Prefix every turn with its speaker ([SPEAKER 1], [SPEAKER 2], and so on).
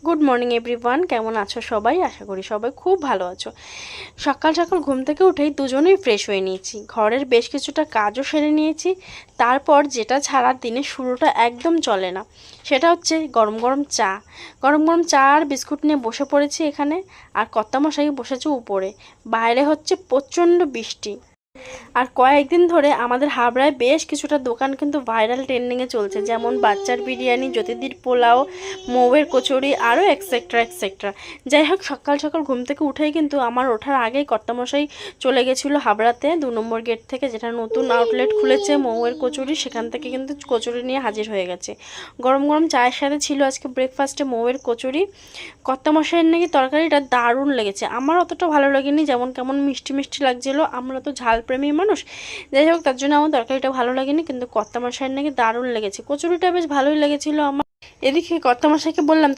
[SPEAKER 1] Good morning everyone, কেমন আছো সবাই? আশা করি সবাই খুব ভালো আছো। সকাল সকাল ঘুম থেকে উঠেই দুজনেই ফ্রেশ হয়ে নিয়েছি, ঘরের বেশ কিছুটা কাজও সেরে নিয়েছি। তারপর যেটা ছাড়া দিনের শুরুটা একদম চলে না, সেটা হচ্ছে গরম গরম চা। গরম গরম চা আর বিস্কুট নিয়ে বসে পড়েছি এখানে, আর কর্তামশাই বসেছে উপরে। বাইরে হচ্ছে প্রচণ্ড বৃষ্টি। আর কয়েকদিন ধরে আমাদের হাবড়ায় বেশ কিছুটা দোকান কিন্তু ভাইরাল ট্রেন্ডিংয়ে চলছে, যেমন বাচ্চার বিরিয়ানি, জ্যোতিদির পোলাও, মৌয়ের কচুরি, আরও এক্সেট্রা এক্সেট্রা। যাই হোক, সকাল সকাল ঘুম থেকে উঠেই কিন্তু আমার ওঠার আগেই কর্তামশাই চলে গেছিলো হাবড়াতে 2 নম্বর গেট থেকে, যেটা নতুন আউটলেট খুলেছে মৌয়ের কচুরি, সেখান থেকে কিন্তু কচুরি নিয়ে হাজির হয়ে গেছে। গরম গরম চায়ের সাথে ছিল আজকে ব্রেকফাস্টে মৌয়ের কচুরি। কর্তামশাইয়ের নাকি তরকারিটা দারুণ লেগেছে, আমার অতটা ভালো লাগেনি, যেমন কেমন মিষ্টি মিষ্টি লাগছিলো। আমরা তো ঝাল প্রেমী মানুষ, যাই হোক তার জন্য আমার তরকারিটা ভালো লাগেনি, কিন্তু কর্তামশাইয়ের নাকি দারুণ লেগেছে, কচুরিটা বেশ ভালোই লেগেছিলো আমার। এদিকে কর্তামশাইকে বললাম, তুমি